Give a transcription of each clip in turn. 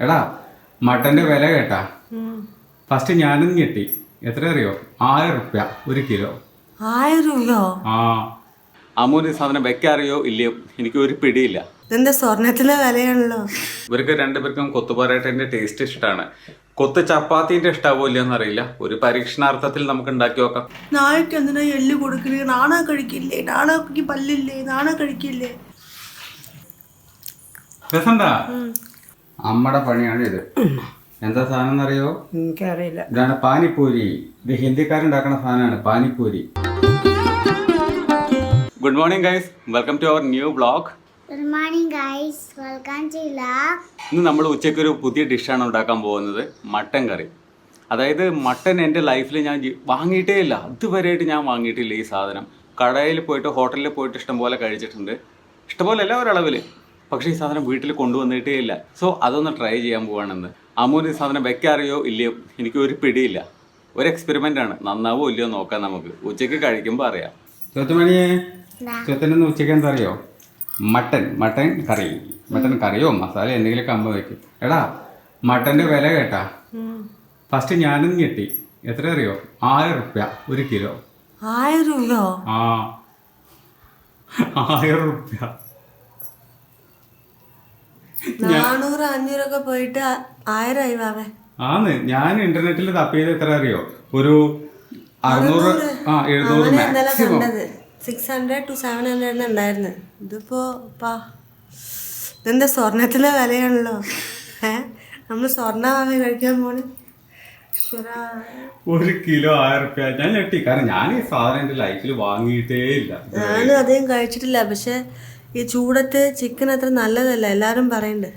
എടാ മട്ടന്റെ വില കേട്ടാ. ഫസ്റ്റ് ഞാനും ഞെട്ടി. എത്ര അറിയോ? 1000 റുപ്യ 1 കിലോ. 1000 രൂപയോ? ആ അമ്മൂന് ഈ സാധനം വെക്കാറിയോ ഇല്ലയോ എനിക്ക് ഒരു പിടിയില്ല. ഇതെന്താ സ്വർണത്തിന്റെ വിലയാണല്ലോ. ഇവർക്ക് രണ്ടുപേർക്കും കൊത്തു പൊറോട്ടന്റെ ടേസ്റ്റ് ഇഷ്ടമാണ്. കൊത്ത് ചപ്പാത്തിന്റെ ഇഷ്ടാവോ ഇല്ലയെന്ന് അറിയില്ല. ഒരു പരീക്ഷണാർത്ഥത്തിൽ നമുക്ക് ഉണ്ടാക്കി നോക്കാം. നാളേക്ക് എന്തിനാ എല്ല് കൊടുക്കണേ? നാണ കഴിക്കില്ലേ? നാണക്ക് പല്ലില്ലേ? നാണ കഴിക്കില്ലേ? രസണ്ടാ? അമ്മയുടെ പണിയാണ് ഇത്. എന്താ സാധനം എന്നറിയോ? എനിക്കറിയില്ല. ഇതാണ് പാനിപ്പൂരി. ഇത് ഹിന്ദിക്കാരുണ്ടാക്കുന്ന സാധനമാണ് panipuri. Good morning guys, welcome to our new vlog. Good morning guys, welcome to vlog. ഇന്ന് നമ്മൾ ഉച്ചയ്ക്ക് ഒരു പുതിയ ഡിഷാണ് ഉണ്ടാക്കാൻ പോകുന്നത്, മട്ടൻ കറി. അതായത് മട്ടൻ എൻ്റെ ലൈഫിൽ ഞാൻ വാങ്ങിയിട്ടേ ഇല്ല, ഇതുവരെയായിട്ട് ഞാൻ വാങ്ങിയിട്ടില്ല ഈ സാധനം. കടയിൽ പോയിട്ട് ഹോട്ടലിൽ പോയിട്ട് ഇഷ്ടംപോലെ കഴിച്ചിട്ടുണ്ട്, ഇഷ്ടംപോലെ അല്ല ഒരളവിൽ. പക്ഷേ ഈ സാധനം വീട്ടിൽ കൊണ്ടുവന്നിട്ടേ ഇല്ല. സോ അതൊന്ന് ട്രൈ ചെയ്യാൻ പോവാണെന്ന്. അമ്മൂന് ഈ സാധനം വെക്കാറിയോ ഇല്ലയോ എനിക്ക് ഒരു പിടിയില്ല. ഒരു എക്സ്പെരിമെൻ്റ് ആണ്, നന്നാവോ ഇല്ലയോ നോക്കാം നമുക്ക്. ഉച്ചയ്ക്ക് കഴിക്കുമ്പോൾ അറിയാം. ചോത്തുമണിയെ, ചോത്തനെന്ന് ഉച്ചയ്ക്ക് എന്താ അറിയോ? മട്ടൻ കറി. മട്ടൻ കറിയോ മസാല എന്തെങ്കിലുമൊക്കെ അമ്മ വയ്ക്കും. എടാ മട്ടന്റെ വില കേട്ടാ. ഫസ്റ്റ് ഞാനും ഞെട്ടി. എത്ര അറിയോ? 1000 റുപ്യ 1 കിലോ. 1000 രൂപയോ? ആ 1000 റുപ്യ. 400 500 പോയിട്ട് 1000 ആയി വാവേ. ആന്ന് ഞാൻ ഇന്റർനെറ്റിൽ തപ്പിയത് എത്ര അറിയോ? ഒരു 600 700 മാക്സിമം. 600 to 700 ഉണ്ടായിരുന്നു. ഇതിപ്പോ ഇതെന്താ സ്വർണത്തിന്റെ വിലയാണല്ലോ. നമ്മള് സ്വർണ്ണ വാങ്ങി കഴിക്കാൻ പോണ്. 1 കിലോ 1000 റുപ്യ. ഞാൻ ഞെട്ടി, കാരണം ഞാൻ ഈ സാധനം എന്റെ ലൈഫിൽ വാങ്ങിയിട്ടേ ഇല്ല. ഞാനും അധികം കഴിച്ചിട്ടില്ല. പക്ഷെ ഈ ചൂടത്ത് ചിക്കൻ അത്ര നല്ലതല്ല എല്ലാരും പറയുന്നുണ്ട്.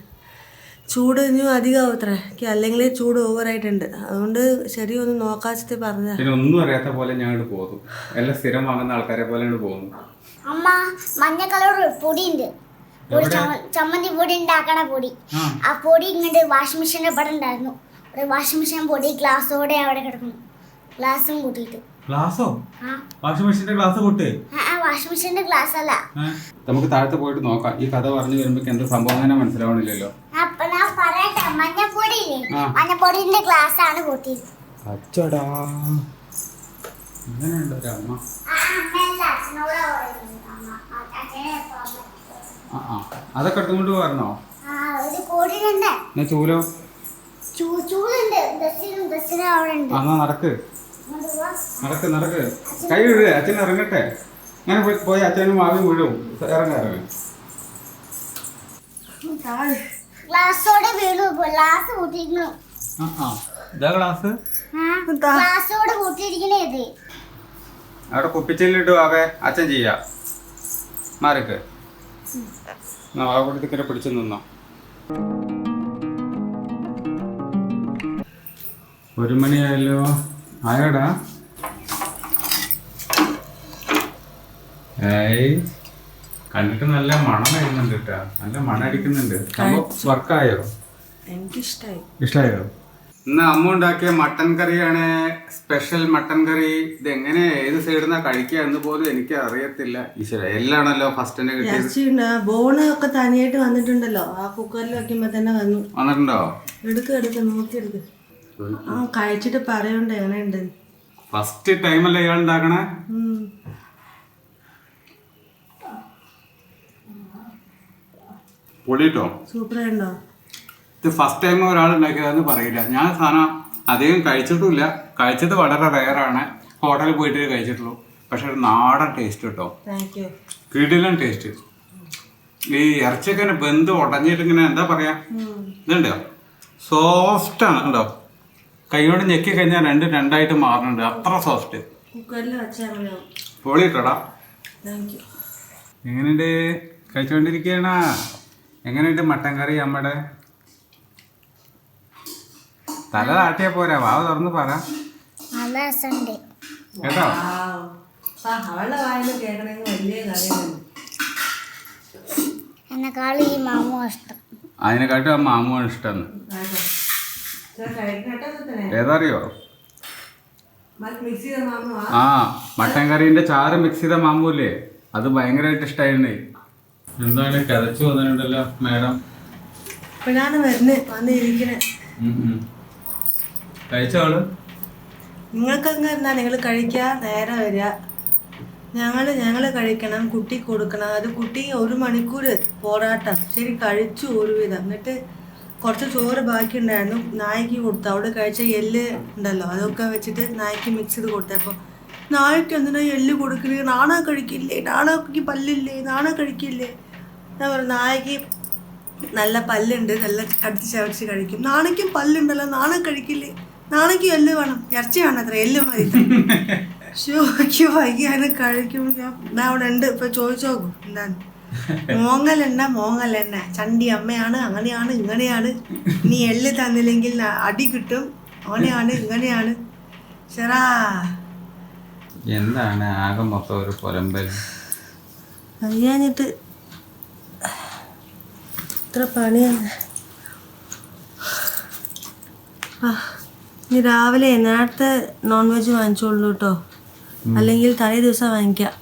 ചൂട് ഇനിയും അധികമാവും അത്ര, അല്ലെങ്കിൽ ചൂട് ഓവറായിട്ടുണ്ട്. അതുകൊണ്ട് ശരിയൊന്ന് നോക്കാച്ചിട്ട് പറഞ്ഞ. പിന്നെ ഒന്നും അറിയാത്ത പോലെ ഞാൻ പോകുന്നു. എല്ലാം സ്ഥിരം വാങ്ങുന്ന ആൾക്കാരെ പോലെ പോകുന്നു. അമ്മ മഞ്ഞ കളർ പൊടിയുണ്ട്, ചമ്മന്തി പൊടി ഉണ്ടാക്കണ പൊടി. ആ പൊടി ഇങ്ങോട്ട് വാഷിംഗ് മെഷീന്റെ ഇവിടെ ഉണ്ടായിരുന്നു. ഒരു വാഷിംഗ് മെഷീൻ പൊടി ഗ്ലാസ്സോടെ അവിടെ കിടക്കുന്നു. ഗ്ലാസും കൂട്ടിയിട്ട്. ഗ്ലാസോ? വാഷിംഗ് മെഷീന്റെ ഗ്ലാസ് പൊട്ട്? വാഷിംഗ് മെഷീന്റെ ഗ്ലാസ് അല്ല. നമുക്ക് താഴത്ത് പോയിട്ട് നോക്കാം. ഈ കഥ പറഞ്ഞു വരുമ്പോ എന്താ സംഭവം തന്നെ മനസ്സിലാവണില്ലല്ലോ. ഞാൻ പറയട്ടെ, മഞ്ഞപ്പൊടി ഇല്ലേ, മഞ്ഞപ്പൊടിന്റെ ഗ്ലാസ് ആണ് കൂട്ടിയത്. അച്ചടാ, അങ്ങനെയുണ്ടോ ഒരമ്മ? അതൊക്കെ എടുത്തുകൊണ്ട് പറഞ്ഞോ? ചൂലോ? എന്നാ നടക്ക് നടക്ക്. കൈ വിടേ, അച്ഛൻ ഇറങ്ങട്ടെ. അങ്ങനെ പോയി അച്ഛനും മാവി വീഴും. ഇറങ്ങ. ഗ്ലാസോടെ വീണു, ഗ്ലാസ് കൂട്ടിയിരിക്കുന്നു. ഇതാ ഗ്ലാസ് ഗ്ലാസോടെ കൂട്ടിയിരിക്കണേ. ഇത് അവിടെ കുപ്പിച്ചില്ലിട്ടു ആകെ അച്ഛൻ ചെയ്യാ. മാറിക്ക് വാവക്കുട്ടിക്കരെ പിടിച്ചു നിന്നോ. 1 മണിയായല്ലോ. ആയോടാ? കണ്ടിട്ട് നല്ല മണം വരുന്നുണ്ട് കേട്ടാ, നല്ല മണം അടിക്കുന്നുണ്ട്. വർക്കായോ? ഇഷ്ടായോ? ഇന്ന് അമ്മ ഉണ്ടാക്കിയ മട്ടൻ കറിയാണ്, സ്പെഷ്യൽ മട്ടൻ കറി. ഇത് എങ്ങനെ ഏത് സൈഡിൽ നിന്നാ കഴിക്കുക എന്ന് പോലും എനിക്ക് അറിയത്തില്ല. ഈശ്വര, എല്ലാണല്ലോ ഫസ്റ്റ് തന്നെ കിട്ടിയത്. ബോണ് ഒക്കെ തനിയായിട്ട് വന്നിട്ടുണ്ടല്ലോ, ആ കുക്കറിൽ വെക്കുമ്പോ തന്നെ വന്നിട്ടുണ്ടോ? എടുക്ക് നോക്കിയെടുക്ക്. കഴിച്ചിട്ട് പറയണ്ട എങ്ങനെയുണ്ട്. ഫസ്റ്റ് ടൈമല്ലേ ഇയാൾ ഉണ്ടാക്കണേ? പൊളിട്ടോ? സൂപ്പറായിട്ടോ? ഇത് ഫസ്റ്റ് ടൈം ഒരാൾ ഉണ്ടാക്കിയതെന്ന് പറയില്ല. ഞാൻ സാധനം അധികം കഴിച്ചിട്ടില്ല, കഴിച്ചത് വളരെ റെയറാണ്. ഹോട്ടലിൽ പോയിട്ട് കഴിച്ചിട്ടുള്ളൂ. പക്ഷെ ഒരു നാടൻ ടേസ്റ്റ് കേട്ടോ, കിടിലൻ ടേസ്റ്റ്. ഈ ഇറച്ചിയൊക്കെ ഇങ്ങനെ ബന്ധ് ഉടഞ്ഞിട്ട് ഇങ്ങനെ എന്താ പറയാ, ഇതുണ്ടോ സോഫ്റ്റാണ് കേട്ടോ. കൈയോട് ഞെക്കി കഴിഞ്ഞാൽ രണ്ടായിട്ട് മാറുന്നുണ്ട്, അത്ര സോഫ്റ്റ്. പൊളിയിട്ടോടാ. എങ്ങനെയുണ്ട്? കഴിച്ചുകൊണ്ടിരിക്കുകയാണ്. എങ്ങനെയുണ്ട് മട്ടൻ കറി? നമ്മുടെ തല താട്ടിയാ പോരാ, വാവ് തുറന്ന് പറ കേട്ടോ. അതിനെക്കാട്ടും ആ മാമുവാണ് ഇഷ്ടം. ഏതറിയോ? മട്ടൻ കറീന്റെ ചാറ് മിക്സ് ചെയ്ത മാമൂല്ലേ, അത് ഭയങ്കരമായിട്ട് ഇഷ്ടമായിരുന്നേ. എന്താണ് കതച്ചു വന്നിട്ടുണ്ടല്ലോ മാഡം? ഇപ്പോഴാണ് വന്നിരിക്കണേ. കഴിച്ചോളൂ. നിങ്ങൾക്കങ്ങ് എന്നാ നിങ്ങൾ കഴിക്കുക, നേരെ വരിക. ഞങ്ങൾ കഴിക്കണം, കുട്ടി കൊടുക്കണം. അത് കുട്ടി 1 മണിക്കൂർ പോരാട്ടം. ശരി, കഴിച്ചു ഒരുവിധം. എന്നിട്ട് കുറച്ച് ചോറ് ബാക്കി ഉണ്ടായിരുന്നു, നായ്ക്ക് കൊടുത്തു. അവിടെ കഴിച്ച എല്ല് ഉണ്ടല്ലോ, അതൊക്കെ വെച്ചിട്ട് നായ്ക്ക് മിക്സ് ചെയ്ത് കൊടുത്തപ്പോൾ നായ്ക്ക് എന്തിനാ എല്ല് കൊടുക്കല്, നാണാ കഴിക്കില്ലേ, നാണാക്ക് പല്ലില്ലേ, നാണാ കഴിക്കില്ലേ. ഞാൻ പറഞ്ഞു നായ്ക്ക് നല്ല പല്ലുണ്ട്, നല്ല കടിച്ച് ചവച്ച് കഴിക്കും. നാണയ്ക്കും പല്ലുണ്ടല്ലോ, നാണ കഴിക്കില്ലേ, നാണയ്ക്ക് എല്ല് വേണം, ഇറച്ചി വേണം, അത്ര എല്ല് മതി. ഷോയ്ക്ക് വൈകിയാണ് കഴിക്കും. ഞാൻ അവിടെ ഉണ്ട്, ഇപ്പൊ ചോദിച്ചു നോക്കും എന്താണ്. മോങ്ങലെണ്ണ ചണ്ടി അമ്മയാണ്, അങ്ങനെയാണ് ഇങ്ങനെയാണ്, നീ എല്ല് തന്നില്ലെങ്കിൽ അടി കിട്ടും, അങ്ങനെയാണ് ഇങ്ങനെയാണ്. ശരാ എന്താണ് ആകെ മൊത്തം ഒരു പൊലമ്പൽ. കഴിയാഞ്ഞിട്ട് ഇത്ര പണിയാണ്. ഇനി രാവിലെ നേരത്തെ നോൺ വെജ് വാങ്ങിച്ചോളൂ കേട്ടോ, അല്ലെങ്കിൽ തലേ ദിവസം വാങ്ങിക്കാം.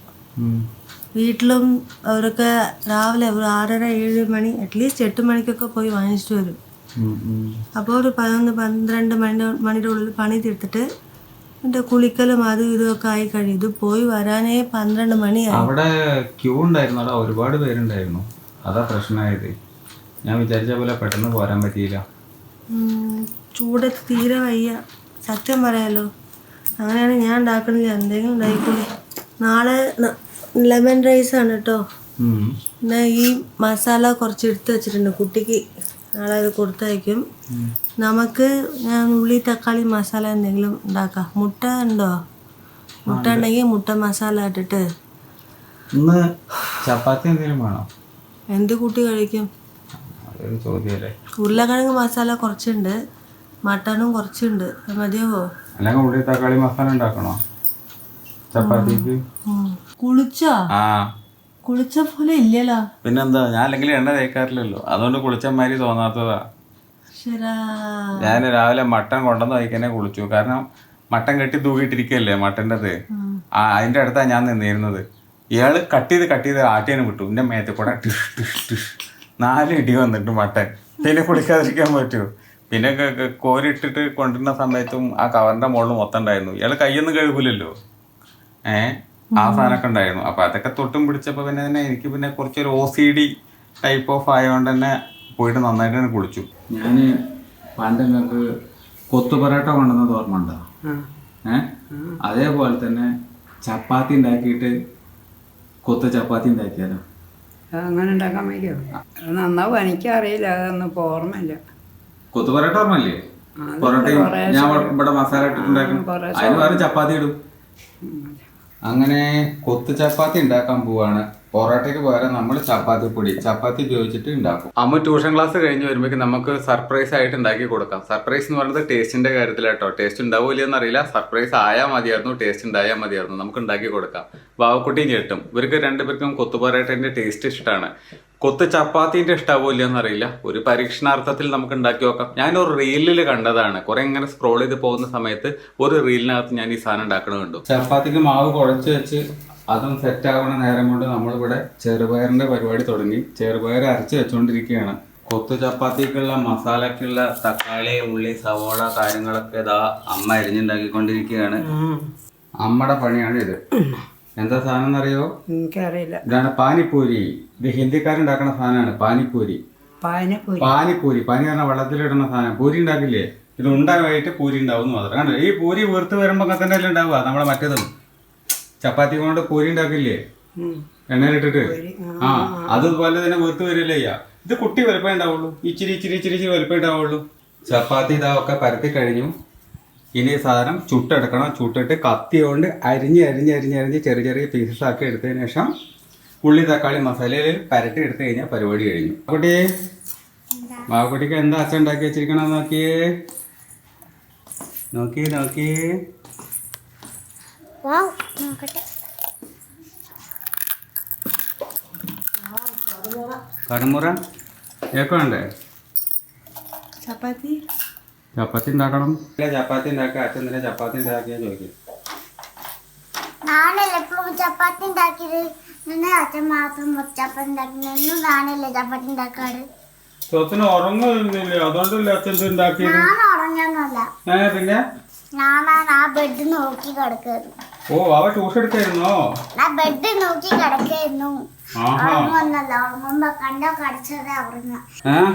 വീട്ടിലും അവരൊക്കെ രാവിലെ ഒരു 6:30-7 മണി, അറ്റ്ലീസ്റ്റ് 8 മണിക്കൊക്കെ പോയി വാങ്ങിച്ചിട്ട് വരും. അപ്പോൾ ഒരു 11-12 മണിയുടെ ഉള്ളിൽ പണി തീർത്തിട്ട് എൻ്റെ കുളിക്കലും അതും ഇതൊക്കെ ആയി കഴിയും. ഇത് പോയി വരാനേ 12 മണിയായി. അവിടെ ക്യൂ ഉണ്ടായിരുന്നു, അവിടെ ഒരുപാട് പേരുണ്ടായിരുന്നു, അതാ പ്രശ്നമായത്. ഞാൻ വിചാരിച്ച പോലെ പെട്ടെന്ന് പോരാൻ പറ്റിയില്ല. ചൂടത്ത് തീരെ വയ്യ, സത്യം പറയാലോ. അങ്ങനെയാണ് ഞാൻ ഉണ്ടാക്കണില്ല, എന്തെങ്കിലും ഉണ്ടായിക്കോളി. നാളെ ലെമൺ റൈസാണ് കേട്ടോ. പിന്നെ ഈ മസാല കുറച്ച് എടുത്ത് വെച്ചിട്ടുണ്ട് കുട്ടിക്ക്, നാളെ അത് കൊടുത്തയക്കും. നമുക്ക് ഞാൻ ഉള്ളി തക്കാളി മസാല എന്തെങ്കിലും ഉണ്ടാക്കാം. മുട്ട ഉണ്ടോ? മുട്ട ഉണ്ടെങ്കിൽ മുട്ട മസാല ഇട്ടിട്ട്. ഇന്ന് ചപ്പാത്തി എന്തെങ്കിലും വേണോ? എന്ത് കൂട്ടി കഴിക്കും? അതൊരു ചോദ്യമല്ലേ. ഉരുളക്കിഴങ്ങ് മസാല കുറച്ചുണ്ട്, മട്ടനും കുറച്ചുണ്ട്, മതിയാവോ? അല്ലെങ്കിൽ ഉള്ളി തക്കാളി മസാല ഉണ്ടാക്കണോ ചപ്പാത്തിക്ക്? കുളിച്ച പോലെ ഇല്ലല്ലോ. പിന്നെന്താ, ഞാൻ അല്ലെങ്കിൽ എണ്ണ തേക്കാറില്ലല്ലോ, അതുകൊണ്ട് കുളിച്ചമാതിരി തോന്നാത്തതാ. ഞാൻ രാവിലെ മട്ടൻ കൊണ്ടുവന്ന് വൈക്കന്നെ കുളിച്ചു. കാരണം മട്ടൻ കെട്ടി തൂക്കിയിട്ടിരിക്കല്ലേ മട്ടൻ്റെത്, അതിൻ്റെ അടുത്താണ് ഞാൻ നിന്നിരുന്നത്. ഇയാള് കട്ട് ചെയ്ത് ആട്ടിയാണ് വിട്ടു. എൻ്റെ മേത്തെ കൂടെ 4 ഇടി വന്നിട്ട് മട്ടൻ. പിന്നെ കുളിക്കാതിരിക്കാൻ പറ്റുമോ? പിന്നെ കോരിട്ടിട്ട് കൊണ്ടിരുന്ന സമയത്തും ആ കവറിൻ്റെ മുകളിൽ മൊത്തം ഉണ്ടായിരുന്നു. ഇയാൾ കൈയൊന്നും കഴുകില്ലല്ലോ, ആ സാധനമൊക്കെ ഉണ്ടായിരുന്നു. അപ്പം അതൊക്കെ തൊട്ടും പിടിച്ചപ്പോൾ പിന്നെ തന്നെ എനിക്ക് പിന്നെ കുറച്ചൊരു OCD ടൈപ്പ് ഓഫ് ആയതുകൊണ്ട് തന്നെ പോയിട്ട് നന്നായിട്ട് തന്നെ കുളിച്ചു. ഞാൻ പണ്ട് നിങ്ങൾക്ക് കൊത്തു പൊറോട്ട കൊണ്ടുവന്നത് ഓർമ്മ ഉണ്ടോ? അതേപോലെ തന്നെ ചപ്പാത്തി ഉണ്ടാക്കിയിട്ട് കൊത്തു ചപ്പാത്തി ഉണ്ടാക്കിയാലോ? അങ്ങനെ ഉണ്ടാക്കാൻ വയ്യോ? നന്നാവും, എനിക്കറിയില്ല, അതൊന്നും ഇപ്പോൾ ഓർമ്മയില്ല. കൊത്തു പൊറോട്ട ഓർമ്മയില്ലേ? പൊറോട്ടയും ഞാൻ ഇവിടെ മസാല ഇട്ടിട്ടുണ്ടാക്കും, അതിന് വേറെ ചപ്പാത്തി ഇടും. അങ്ങനെ കൊത്തു ചപ്പാത്തി ഉണ്ടാക്കാൻ പോവാണ്. പൊറോട്ടയ്ക്ക് പകരം നമ്മൾ ചപ്പാത്തി ഉപയോഗിച്ചിട്ട് ഉണ്ടാക്കും. അമ്മ ട്യൂഷൻ ക്ലാസ് കഴിഞ്ഞ് വരുമ്പോഴേക്കും നമുക്ക് സർപ്രൈസ് ആയിട്ട് ഉണ്ടാക്കി കൊടുക്കാം. സർപ്രൈസ് എന്ന് പറയുന്നത് ടേസ്റ്റിന്റെ കാര്യത്തിലാട്ടോ. ടേസ്റ്റ് ഉണ്ടാവില്ലെന്ന് അറിയില്ല, സർപ്രൈസ് ആയാൽ മതിയായിരുന്നു, ടേസ്റ്റ് ഉണ്ടായാൽ മതിയായിരുന്നു, നമുക്ക് ഉണ്ടാക്കി കൊടുക്കാം. വാവക്കുട്ടിയും ചേട്ടും ഇവർക്ക് 2 പേർക്കും കൊത്തു പൊറോട്ടേന്റെ ടേസ്റ്റ് ഇഷ്ടമാണ്. കൊത്തു ചപ്പാത്തിന്റെ ഇഷ്ടാവില്ലെന്ന് അറിയില്ല. ഒരു പരീക്ഷണാർത്ഥത്തിൽ നമുക്ക് ഉണ്ടാക്കി നോക്കാം. ഞാനൊരു റീലിൽ കണ്ടതാണ്, കുറെ ഇങ്ങനെ സ്ക്രോൾ ചെയ്ത് പോകുന്ന സമയത്ത് ഒരു റീലിനകത്ത് ഞാൻ ഈ സാധനം ഉണ്ടാക്കണ കണ്ടു. ചപ്പാത്തിക്ക് മാവ് കുഴച്ച് വെച്ച് അതും സെറ്റ് ആവുന്ന നേരം കൊണ്ട് നമ്മളിവിടെ ചെറുപയറിന്റെ പരിപാടി തുടങ്ങി. ചെറുപയർ അരച്ച് വെച്ചുകൊണ്ടിരിക്കുകയാണ്. കൊത്തു ചപ്പാത്തിക്കുള്ള മസാലക്കുള്ള തക്കാളി, ഉള്ളി, സവോള കാര്യങ്ങളൊക്കെ ഇതാ അമ്മ അരിഞ്ഞുണ്ടാക്കിക്കൊണ്ടിരിക്കുകയാണ്. അമ്മയുടെ പണിയാണ് ഇത്. എന്താ സാധനം എന്നറിയോ? എനിക്കറിയില്ല. ഇതാണ് പാനിപ്പൂരി. ഇത് ഹിന്ദിക്കാരുണ്ടാക്കുന്ന സാധനമാണ് പാനിപ്പൂരി. പാനി പറഞ്ഞാൽ വെള്ളത്തിലിടുന്ന സാധനം. പൂരി ഉണ്ടാക്കില്ലേ? ഇത് ഉണ്ടായിട്ട് പൂരി ഉണ്ടാവും എന്ന് മാത്രം. കണ്ടോ, ഈ പൂരി വീർത്ത് വരുമ്പോൾ തന്നെ അല്ലേ ഉണ്ടാവുക. നമ്മളെ മറ്റേതും ചപ്പാത്തി കൊണ്ട് പൂരി ഉണ്ടാക്കില്ലേ എണ്ണയിലിട്ടിട്ട്, അതുപോലെ തന്നെ വീർത്ത് വരില്ലേ ചെയ്യാ. ഇത് കുട്ടി വലുപ്പം ഉണ്ടാവുള്ളൂ, ഇച്ചിരി വലുപ്പം ഉണ്ടാവുള്ളൂ. ചപ്പാത്തി ഇതൊക്കെ പരത്തി കഴിഞ്ഞു. ഇനി സാധനം ചുട്ടെടുക്കണം. ചുട്ടിട്ട് കത്തി കൊണ്ട് അരിഞ്ഞ് ചെറിയ പീസസ് ആക്കി എടുത്തതിന് ശേഷം ഉള്ളി തക്കാളി മസാലയിൽ പരട്ടി എടുത്തു കഴിഞ്ഞാൽ പരിപാടി കഴിഞ്ഞു. മാവക്കുട്ടിക്ക് എന്താ അച്ഛൻ ഉണ്ടാക്കി വെച്ചിരിക്കണം നോക്കിയേ. കടുമുറ കേൾക്കണ്ടേ? ചപ്പാത്തി ഉണ്ടാക്കണം. ചപ്പാത്തി ഉണ്ടാക്കുക. അച്ഛൻ തന്നെ ചപ്പാത്തി ഉണ്ടാക്കിയാ ചോദിക്കും. നാണല്ലേ എപ്പോഴും ചപ്പാത്തി ഉണ്ടാക്കിയത്? അച്ഛൻ മാത്രം ചപ്പാത്തി ഉണ്ടാക്കുന്നത്. നാണല്ലേ ചപ്പാത്തി ഉണ്ടാക്കാറ്? സ്വത്തിന് ഉറങ്ങുന്നില്ലേ? അതുകൊണ്ടല്ലേ അച്ഛൻ ഇത് ഉണ്ടാക്കിയത്? ഞാൻ ഉറങ്ങാന്നല്ല, പിന്നെ ഞാൻ ആ ബെഡ് നോക്കി കിടക്കായിരുന്നു. ഓ അവ ട്യൂഷൻ എടുക്കായിരുന്നോ? ഞാൻ ബെഡ് നോക്കി കിടക്കായിരുന്നു. ആഹാ. ഉറങ്ങുന്നല്ല, ഉറങ്ങുമ്പോ കണ്ടോ കടിച്ചതേ ഉറങ്ങ.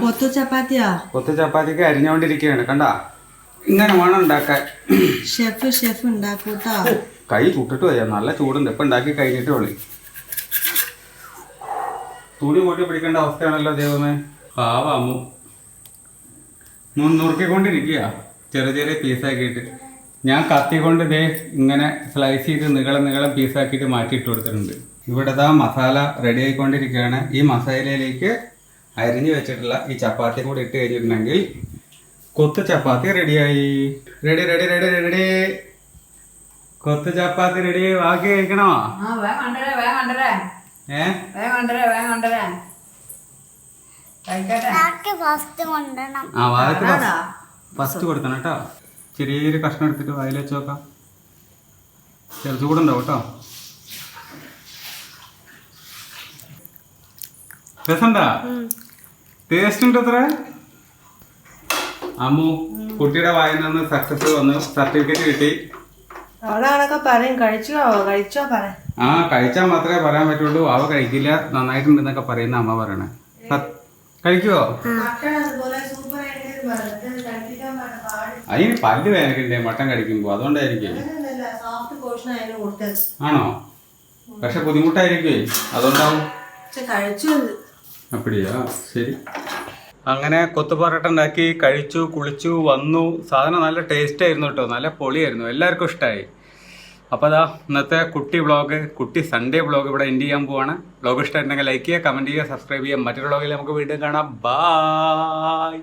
കൊത്തു ചപ്പാത്തിയാ? കൊത്തു ചപ്പാത്തിക്ക് അരിഞ്ഞോണ്ടിരിക്കുകയാണ്. കണ്ടാ, ഇങ്ങനെ വേണം ഉണ്ടാക്കാൻ. ഷെഫ് ഉണ്ടാക്കൂട്ടോ. കൈ ചുട്ടിട്ട് പോയാ, നല്ല ചൂടുണ്ട്. ഇപ്പൊ ഉണ്ടാക്കി കഴിഞ്ഞിട്ടേ ഉള്ളു. തുണി കൂട്ടി പിടിക്കേണ്ട അവസ്ഥയാണല്ലോ ദൈവമേ. പാവാമു നുറുക്കിക്കൊണ്ടിരിക്കുക ചെറിയ ചെറിയ പീസാക്കിയിട്ട്. ഞാൻ കത്തി കൊണ്ട് ദേ ഇങ്ങനെ സ്ലൈസ് ചെയ്ത് നീളം പീസാക്കിയിട്ട് മാറ്റിയിട്ട് കൊടുത്തിട്ടുണ്ട്. ഇവിടെ ദാ മസാല റെഡി ആയിക്കൊണ്ടിരിക്കുകയാണ്. ഈ മസാലയിലേക്ക് അരിഞ്ഞു വെച്ചിട്ടുള്ള ഈ ചപ്പാത്തി കൂടി ഇട്ട് കഴിഞ്ഞിട്ടുണ്ടെങ്കിൽ കൊത്തു ചപ്പാത്തി റെഡിയായി. Ready ready ready ready. കൊത്തു ചപ്പാത്തി റെഡി. ബാക്കി കഴിക്കണോ? ഫസ്റ്റ് കൊണ്ടുവരണം. ആ വാഴക്ക് ഫസ്റ്റ് കൊടുക്കണം കേട്ടോ. ചെറിയൊരു കഷ്ണം എടുത്തിട്ട് വായിൽ വെച്ച് നോക്കാം. ചെറു ചൂടുണ്ടാവും കേട്ടോ. രസണ്ടാ? ടേസ്റ്റ് ഉണ്ട് അത്ര. അമ്മു കുട്ടിയുടെ വായിൽ നിന്ന് സക്സസ് വന്നു, സർട്ടിഫിക്കറ്റ് കിട്ടി. അവളാണൊക്കെ പറയും കഴിച്ചോ പറയാം. ആ കഴിച്ചാൽ മാത്രമേ പറയാൻ പറ്റുള്ളൂ. അവ കഴിക്കില്ല, നന്നായിട്ടുണ്ടെന്നൊക്കെ പറയുന്ന അമ്മ പറയണേ. കഴിക്കുവോ? അതിന് പല്ല് വേദനക്കണ്ടേ മട്ടൻ കഴിക്കുമ്പോ, അതുകൊണ്ടായിരിക്കും. ആണോ? പക്ഷെ ബുദ്ധിമുട്ടായിരിക്കുവേ, അതുകൊണ്ടാവും. അപ്പടിയാ, ശരി. അങ്ങനെ കൊത്തു പൊറോട്ട ഉണ്ടാക്കി കഴിച്ചു, കുളിച്ചു, വന്നു. സാധനം നല്ല ടേസ്റ്റ് ആയിരുന്നു കേട്ടോ, നല്ല പൊളിയായിരുന്നു, എല്ലാവർക്കും ഇഷ്ടമായി. അപ്പോൾ അതാ ഇന്നത്തെ കുട്ടി സൺഡേ വ്ളോഗ് ഇവിടെ എൻഡ് ചെയ്യാൻ പോവാണ്. വ്ളോഗ് ഇഷ്ടമായിട്ടുണ്ടെങ്കിൽ ലൈക്ക് ചെയ്യുക, കമൻറ്റ് ചെയ്യുക, സബ്സ്ക്രൈബ് ചെയ്യുക. മറ്റൊരു വ്ളോഗിൽ നമുക്ക് വീണ്ടും കാണാം. ബായ്.